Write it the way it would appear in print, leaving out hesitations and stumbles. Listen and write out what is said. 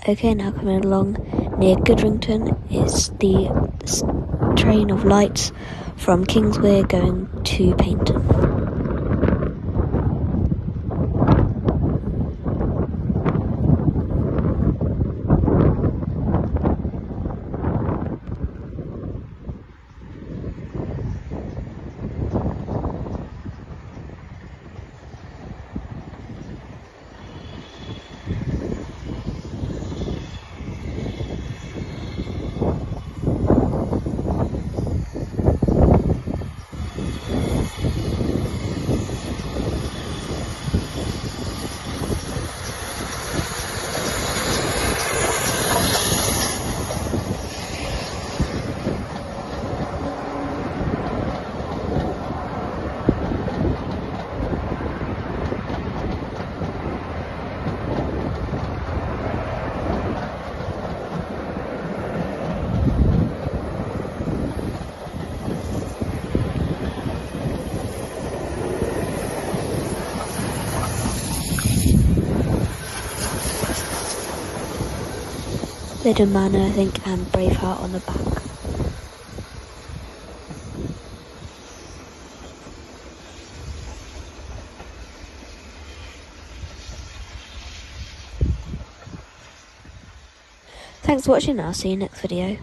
Okay, now coming along near Goodrington is the train of lights from Kingswear going to Paignton. Lyddon Manor, I think, and Braveheart on the back. Thanks for watching, I'll see you next video.